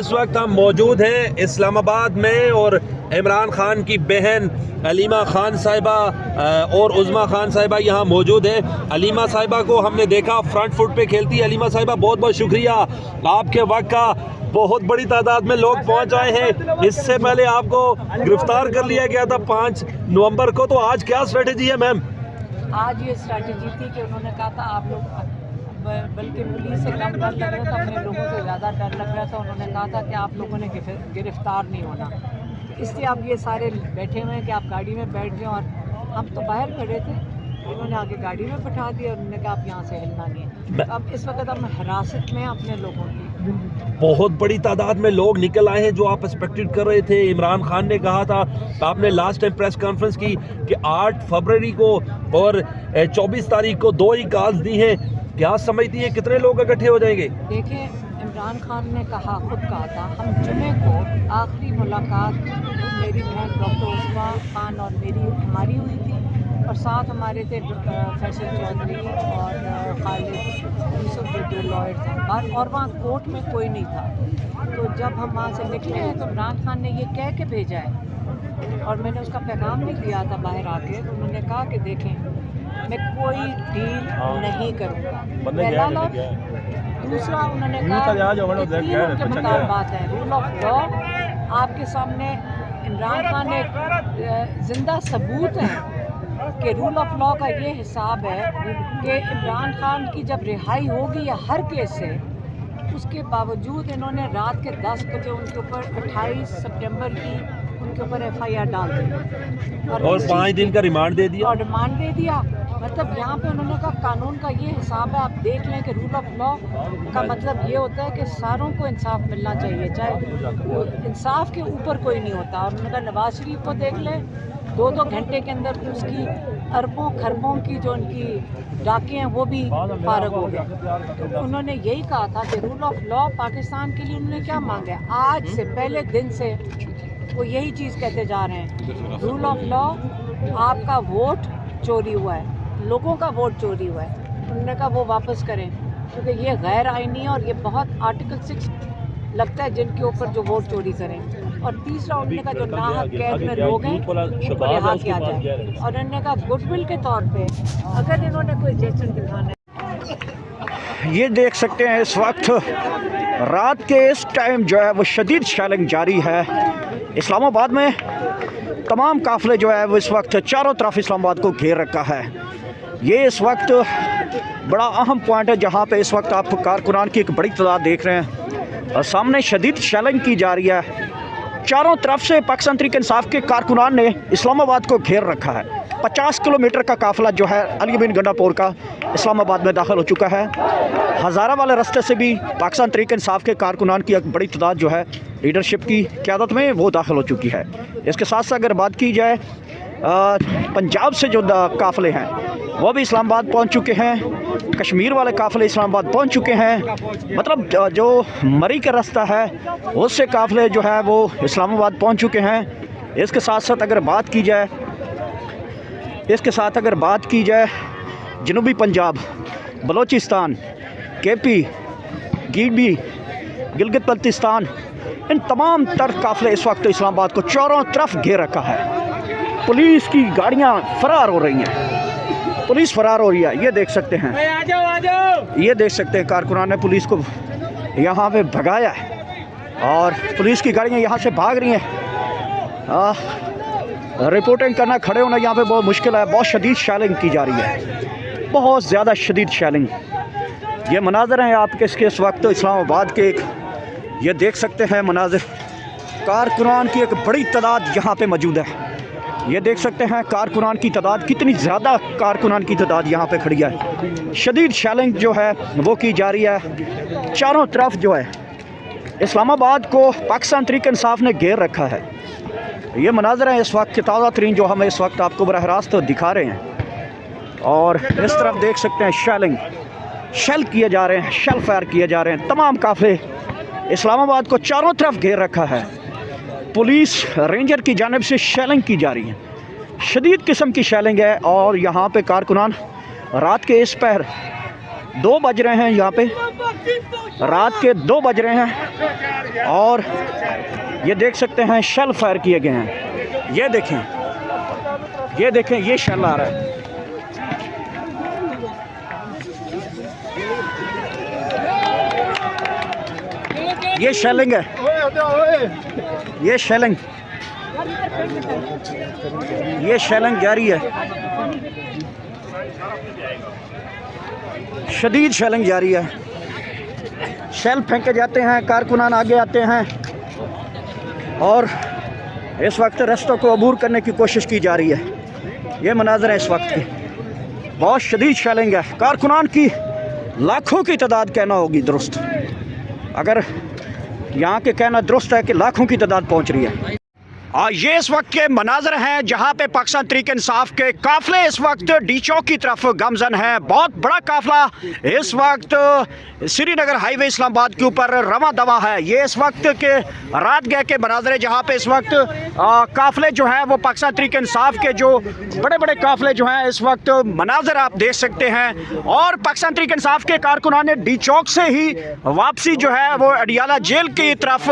इस वक्त हम मौजूद हैं इस्लामाबाद में और इमरान खान की बहन अलीमा खान साहिबा और उज़मा खान साहिबा यहाँ मौजूद है। अलीमा साहिबा को हमने देखा फ्रंट फुट पे खेलती है। अलीमा साहिबा बहुत बहुत शुक्रिया, आपके वक्त का बहुत बड़ी तादाद में लोग पहुँच आए हैं। इससे पहले आपको गिरफ्तार कर लिया गया था 5 नवंबर को, तो आज क्या स्ट्रेटजी है मैम? आज ये स्ट्रैटेजी थी कि उन्होंने कहा था आप लोग, बल्कि पुलिस से कम डर लग रहा था, अपने लोगों से ज़्यादा डर लग रहा था। उन्होंने कहा था कि आप लोगों ने गिरफ्तार नहीं होना, इसलिए आप ये सारे बैठे हुए हैं कि आप गाड़ी में बैठ जाएं। और हम तो बाहर खड़े थे, इन्होंने आगे गाड़ी में बैठा दिया और उन्होंने कहा आप यहाँ से हिलना नहीं है। अब इस वक्त हम हिरासत में अपने लोगों की। बहुत बड़ी तादाद में लोग निकल आए हैं जो आप एक्सपेक्टेड कर रहे थे। इमरान खान ने कहा था, आपने लास्ट टाइम प्रेस कॉन्फ्रेंस की कि 8 फरवरी को और 24 तारीख को 2 ही कॉल्स दी हैं। क्या समझती हैं कितने लोग इकट्ठे हो जाएंगे? देखिए, इमरान खान ने खुद कहा था, हम जुमे को आखिरी मुलाकात मेरी बहन डॉक्टर उज़मा खान और हमारी हुई थी, और साथ हमारे थे फैसल चौधरी और खालिद यूसुफ, जो लॉयर थे, और वहाँ कोर्ट में कोई नहीं था। तो जब हम वहाँ से निकले हैं तो इमरान खान ने ये कह के भेजा है, और मैंने उसका पैगाम भी दिया था बाहर आके। तो उन्होंने कहा कि देखें, मैं कोई डील नहीं करूँगा, पहला लफ्ज़। दूसरा, उन्होंने कहा कि मुताबिक बात है, रूल ऑफ लॉ आपके सामने। इमरान खान एक जिंदा सबूत है कि रूल ऑफ लॉ का ये हिसाब है कि इमरान खान की जब रिहाई होगी या हर केस से, उसके बावजूद इन्होंने रात के 10 बजे उनके ऊपर 28 सितंबर की उनके ऊपर FIR डाल दी और 5 दिन का रिमांड दे दिया। और रिमांड दे दिया। मतलब यहाँ पे उन्होंने कहा कानून का ये हिसाब है। आप देख लें कि रूल ऑफ लॉ का मतलब ये होता है कि सारों को इंसाफ मिलना चाहिए, चाहे इंसाफ के ऊपर कोई नहीं होता। और उन्होंने कहा नवाज शरीफ को देख लें, 2-2 घंटे के अंदर उसकी अरबों खरबों की जो उनकी डाके हैं वो भी फारग हो गए। तो उन्होंने यही कहा था कि रूल ऑफ लॉ पाकिस्तान के लिए उन्होंने क्या मांगा है। आज से पहले दिन से वो यही चीज़ कहते जा रहे हैं, रूल ऑफ लॉ, आपका वोट चोरी हुआ है, लोगों का वोट चोरी हुआ है। उन्होंने कहा वो वापस करें, क्योंकि ये गैर आईनी है और ये बहुत आर्टिकल 6 लगता है जिनके ऊपर जो वोट चोरी करें। और तीसरा, उन्होंने कहा जो नाहक कैद में लोग हैं उनको रिहा किया जाए। और उन्होंने कहा गुडविल के तौर पे अगर इन्होंने कोई जेस्चर दिखाना है। ये देख सकते हैं इस वक्त रात के इस टाइम जो है वो शदीद शेलिंग जारी है इस्लामाबाद में। तमाम काफ़िले जो है वो इस वक्त चारों तरफ इस्लामाबाद को घेर रखा है। ये इस वक्त बड़ा अहम पॉइंट है जहाँ पे इस वक्त आप कारकुनान की एक बड़ी तादाद देख रहे हैं और सामने शदीद शेलिंग की जा रही है। चारों तरफ से पाकिस्तान तहरीक इंसाफ के कारकुनान ने इस्लामाबाद को घेर रखा है। 50 किलोमीटर का काफ़िला जो है अली बिन गंडापुर का इस्लामाबाद में दाखिल हो चुका है। हज़ारा वाले रास्ते से भी पाकिस्तान तहरीक इंसाफ के कारकुनान की एक बड़ी तादाद जो है लीडरशिप की क़यादत में वो दाखिल हो चुकी है। इसके साथ साथ अगर बात की जाए पंजाब से जो काफ़िले हैं वो भी इस्लामाबाद पहुंच चुके हैं। कश्मीर वाले काफ़िले इस्लामाबाद पहुंच चुके हैं। मतलब जो मरी का रास्ता है उससे काफ़िले जो है वो इस्लामाबाद पहुंच चुके हैं। इसके साथ साथ अगर बात की जाए जनूबी पंजाब, बलोचिस्तान, KP, गिलगित बल्तिस्तान, इन तमाम तर काफ़िले इस वक्त इस्लामाबाद को चारों तरफ घेर रखा है। पुलिस की गाड़ियां फरार हो रही हैं, पुलिस फरार हो रही है। ये देख सकते हैं, ये देख सकते हैं कारकुनान ने पुलिस को यहाँ पे भगाया है और पुलिस की गाड़ियाँ यहाँ से भाग रही हैं। रिपोर्टिंग करना, खड़े होना यहाँ पे बहुत मुश्किल है। बहुत शदीद शेलिंग की जा रही है, बहुत ज़्यादा शदीद शेलिंग। ये मनाज़र हैं आपके इस वक्त इस्लामाबाद के। ये देख सकते हैं मनाज़र, कारकुनान की एक बड़ी तादाद यहाँ पे मौजूद है। ये देख सकते हैं कारकुनान की तादाद, कितनी ज़्यादा कारकुनान की तादाद यहाँ पे खड़ी है। शदीद शेलिंग जो है वो की जा रही है। चारों तरफ जो है इस्लामाबाद को पाकिस्तान तहरीक इंसाफ ने घेर रखा है। ये मनाज़र हैं इस वक्त ताज़ा तरीन जो हम इस वक्त आपको बरह रास्त दिखा रहे हैं। और इस तरफ देख सकते हैं शेल किए जा रहे हैं, शेल फायर किए जा रहे हैं। तमाम काफ़िले इस्लामाबाद को चारों तरफ घेर रखा है। पुलिस रेंजर की जानिब से शेलिंग की जा रही है, शदीद किस्म की शेलिंग है। और यहाँ पे कारकुनान रात के इस पहर 2 बज रहे हैं यहाँ पे, रात के 2 बज रहे हैं और ये देख सकते हैं शेल फायर किए गए हैं। ये देखें ये शेल आ रहा है। ये शेलिंग है, ये शेलिंग जारी है, शदीद शेलिंग जारी है। शेल फेंके जाते हैं, कारकुनान आगे आते हैं और इस वक्त रस्तों को अबूर करने की कोशिश की जा रही है। ये मनाज़र है इस वक्त की, बहुत शदीद शेलिंग है। कारकुनान की लाखों की तादाद कहना होगी दुरुस्त, अगर यहाँ के कहना दुरुस्त है कि लाखों की तादाद पहुँच रही है। ये इस वक्त के मनाजर हैं जहाँ पे पाकिस्तान तहरीक इंसाफ के काफिले इस वक्त डी चौक की तरफ गमजन है। बहुत बड़ा काफिला इस वक्त श्रीनगर हाईवे इस्लामाबाद के ऊपर रवां दवा है। ये इस वक्त के रात गए के मनाजर है जहाँ पे इस वक्त काफिले जो हैं वो पाकिस्तान तहरीक इंसाफ के जो बड़े बड़े काफिले जो हैं इस वक्त मनाजर आप देख सकते हैं। और पाकिस्तान तहरीक इंसाफ के कारकुनान ने डी चौक से ही वापसी जो है वो अडियाला जेल की तरफ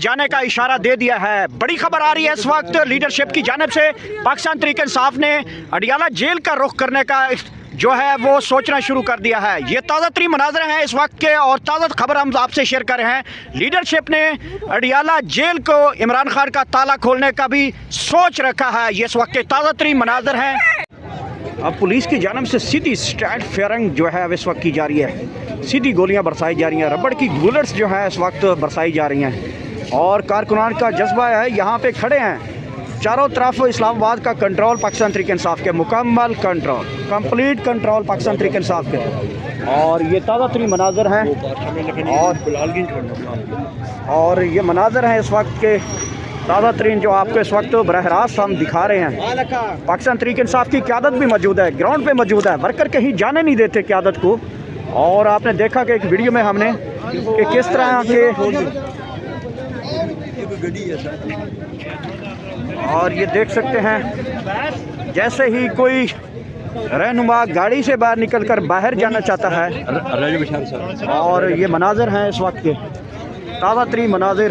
जाने का इशारा दे दिया है। बड़ी खबर आ रही है इस वक्त लीडरशिप की जानिब से, पाकिस्तान तहरीक इंसाफ ने अडियाला जेल का रुख करने का जो है वो सोचना शुरू कर दिया है। ये ताज़ा तरीन मनाज़र हैं इस वक्त के और ताज़ा खबर हम आपसे शेयर कर रहे हैं। लीडरशिप ने अडियाला जेल को इमरान खान का ताला खोलने का भी सोच रखा है। ये इस वक्त के ताज़ा तरीन मनाज़र हैं। अब पुलिस की जानिब से सीधी स्ट्रैट फायरिंग जो है इस वक्त की जा रही है, सीधी गोलियां बरसाई जा रही हैं, रबड़ की बुलेट्स जो है इस वक्त बरसाई जा रही हैं और कारकुनान का जज्बा है। यहाँ पे खड़े हैं, चारों तरफ इस्लामाबाद का कंट्रोल पाकिस्तान तहरीक इंसाफ के, मुकम्मल control, complete control Pakistan Tehreek Insaf के। और ये ताज़ा तरीन मनाजर हैं और ये मनाजर हैं इस वक्त के ताज़ा तरीन जो आपको इस वक्त बरह रास्त हम दिखा रहे हैं। पाकिस्तान तहरीक इंसाफ की क़यादत भी मौजूद है, ग्राउंड पे मौजूद है, वर्कर कहीं जाने नहीं देते क़यादत को। और आपने देखा कि एक वीडियो में हमने कि किस तरह के और ये देख सकते हैं जैसे ही कोई रहनुमा गाड़ी से बाहर निकलकर बाहर जाना चाहता है। और ये मनाजिर हैं इस वक्त के ताज़ा तरीन मनाजिर।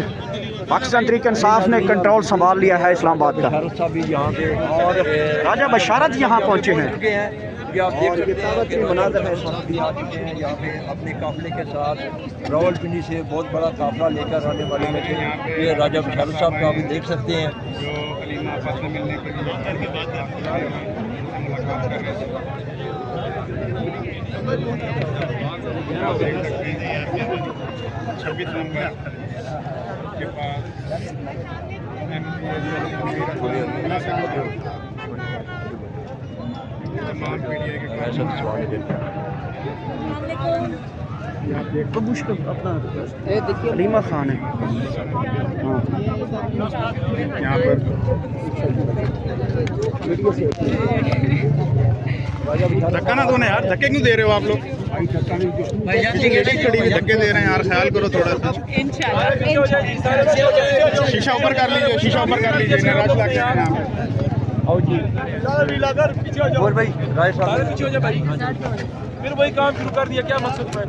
पाकिस्तान तहरीक इंसाफ ने कंट्रोल संभाल लिया है इस्लामाबाद का और राजा बशारत यहाँ पहुँचे हैं। आप देख सकते हैं कि मनाज़र है इस वक्त भी आ चुके हैं यहाँ पे अपने काफिले के साथ। रावलपिंडी से बहुत बड़ा काफिला लेकर आने वाले में थे। ये राजा बशारत साहब का भी देख सकते हैं। अपना अलीमा खान है यहाँ पर धक्का ना दो ना यार, धक्के क्यों दे रहे हो आप लोग? धक्के दे रहे हैं यार, ख्याल करो थोड़ा सा। शीशा ऊपर कर लीजिए, शीशा ऊपर कर लीजिए। और भाई राय साहब पीछे हो जाए भाई, फिर वही काम शुरू कर दिया। क्या मकसद है?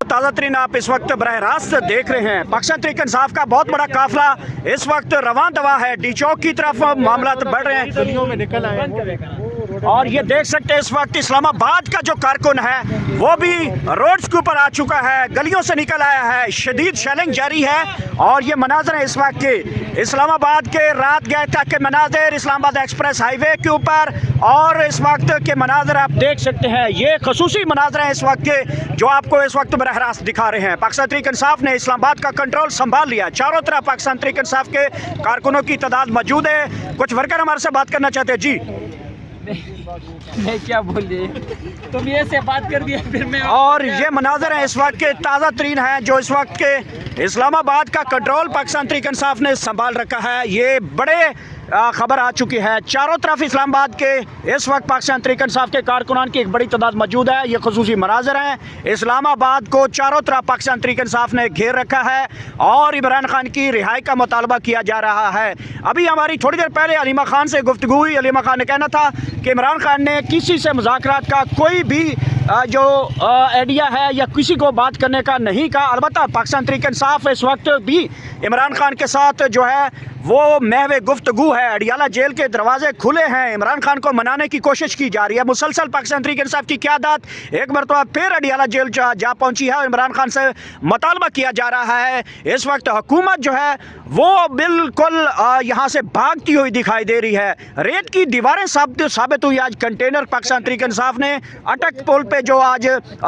ताज़ा तरीन आप इस वक्त बरह रास्त देख रहे हैं। पाकिस्तान तहरीक इंसाफ का बहुत बड़ा काफिला इस वक्त रवां दवा है, डी चौक की तरफ मामला बढ़ रहे हैं, गलियों में निकल आए। और ये देख सकते हैं इस वक्त इस्लामाबाद का जो कारकुन है वो भी रोड्स के ऊपर आ चुका है, गलियों से निकल आया है, शदीद शेलिंग जारी है। और ये मनाजर है इस वक्त के इस्लामाबाद के रात गए तक के मनाजर, इस्लामाबाद एक्सप्रेस हाईवे के ऊपर। और इस वक्त के मनाजर आप देख सकते हैं, ये खसूसी मनाजर हैं इस वक्त के जो आपको इस वक्त बरह रास्त दिखा रहे हैं। पाकिस्तान तहरीक इंसाफ ने इस्लामाबाद का कंट्रोल संभाल लिया, चारों तरफ पाकिस्तान तहरीक इंसाफ के कारकुनों की तादाद मौजूद है। कुछ वर्कर हमारे से बात करना चाहते हैं। जी मैं क्या बोले, तुम ये से बात कर दिया फिर मैं। और ये मनाजर हैं इस वक्त के ताज़ा तरीन हैं जो इस वक्त के इस्लामाबाद का कंट्रोल पाकिस्तान तहरीक इंसाफ ने संभाल रखा है। ये बड़े खबर आ चुकी है। चारों तरफ इस्लामाबाद के इस वक्त पाकिस्तान तहरीक इंसाफ के कारकुनान की एक बड़ी तादाद मौजूद है। ये खुसूसी मनाज़र हैं। इस्लामाबाद को चारों तरफ पाकिस्तान तहरीक इंसाफ ने घेर रखा है और इमरान खान की रिहाई का मुतालबा किया जा रहा है। अभी हमारी थोड़ी देर पहले अलीमा खान से गुफ्तगू हुई। अलीमा खान ने कहना था कि इमरान खान ने किसी से मुज़ाकरात का कोई भी जो आइडिया है या किसी को बात करने का नहीं कहा। अलबत्ता पाकिस्तान तहरीक इंसाफ इस वक्त भी इमरान खान के साथ जो है वो महवे गुफ्तगू है। अडियाला जेल के दरवाजे खुले हैं। इमरान खान को मनाने की कोशिश की जा रही है। मुसलसल पाकिस्तान तहरीक इंसाफ की क़यादत एक मरतबा फिर अडियाला जेल जा पहुंची है और इमरान खान से मुतालबा किया जा रहा है। इस वक्त हुकूमत जो है वो बिल्कुल यहाँ से भागती हुई दिखाई दे रही है। रेत की दीवारें साबित हुई आज कंटेनर पाकिस्तान तहरीक इंसाफ ने अटक पुल पे जो आज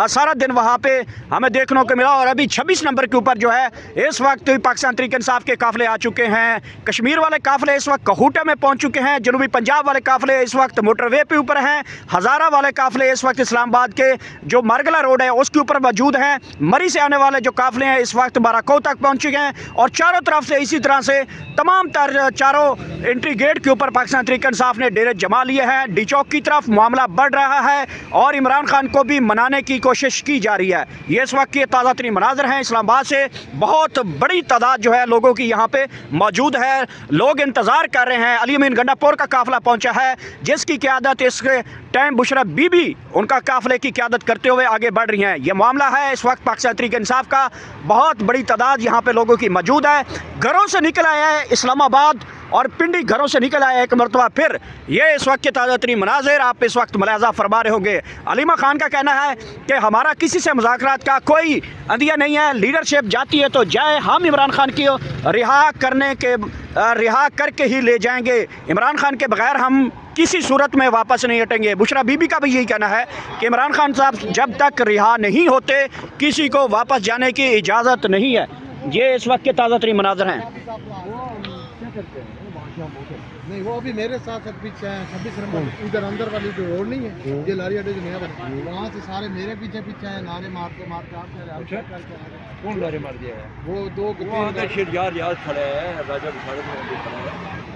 सारा दिन वहाँ पे हमें देखने को मिला। और अभी 26 नंबर के ऊपर जो है इस वक्त पाकिस्तान तहरीक इंसाफ के काफिले आ चुके हैं। कश्मीर वाले काफिले इस वक्त कहूटा में पहुंच चुके हैं। जनूबी पंजाब वाले काफिले इस वक्त मोटरवे पे ऊपर हैं। हज़ारा वाले काफिले इस वक्त इस्लामाबाद के जो मरगला रोड है उसके ऊपर मौजूद हैं। मरी से आने वाले जो काफिले हैं इस वक्त बाराको तक पहुंच चुके हैं। और चारों तरफ से इसी तरह से तमाम चारों एंट्री गेट के ऊपर पाकिस्तान तहरीक इंसाफ ने डेरे जमा लिए हैं। डी चौक की तरफ मामला बढ़ रहा है और इमरान खान को भी मनाने की कोशिश की जा रही है। ये इस वक्त के ताज़ा तरीन मनाज़र हैं। इस्लामाबाद से बहुत बड़ी तादाद जो है लोगों की यहाँ पे मौजूद है। लोग इंतज़ार कर रहे हैं। अली अमीन गंडापुर का काफ़िला पहुँचा है जिसकी क़यादत इस टाइम बुशरा बीबी उनका काफ़िले की क़यादत करते हुए आगे बढ़ रही हैं। ये मामला है इस वक्त पाकिस्तान तहरीक इंसाफ का। बहुत बड़ी तादाद यहाँ पे लोगों की मौजूद है। घरों से निकल आया है इस्लामाबाद और पिंडी घरों से निकल आया एक मरतबा फिर। ये इस वक्त के ताज़ा तरीन मनाज़िर आप इस वक्त मुलाज़ा फरमा रहे होंगे। अलीमा खान का कहना है कि हमारा किसी से मुज़ाकरात का कोई अंदिया नहीं है। लीडरशिप जाती है तो जाए, हम इमरान खान की रिहा करके ही ले जाएंगे। इमरान खान के बगैर हम किसी सूरत में वापस नहीं हटेंगे। बुशरा बीबी का भी यही कहना है कि इमरान खान साहब जब तक रिहा नहीं होते किसी को वापस जाने की इजाज़त नहीं है। ये इस वक्त के ताज़ा तरीन मनाज़िर हैं। नहीं, वो अभी मेरे साथ पीछे है 26 नंबर उधर अंदर वाली जो रोड नहीं है, ये लारी अड्डे जो नया बना वहाँ से सारे मेरे पीछे है। नारे मारते मारते कौन नारे मार दिया है? वो दो शिरजार याद खड़े हैं, राजा खड़े हैं।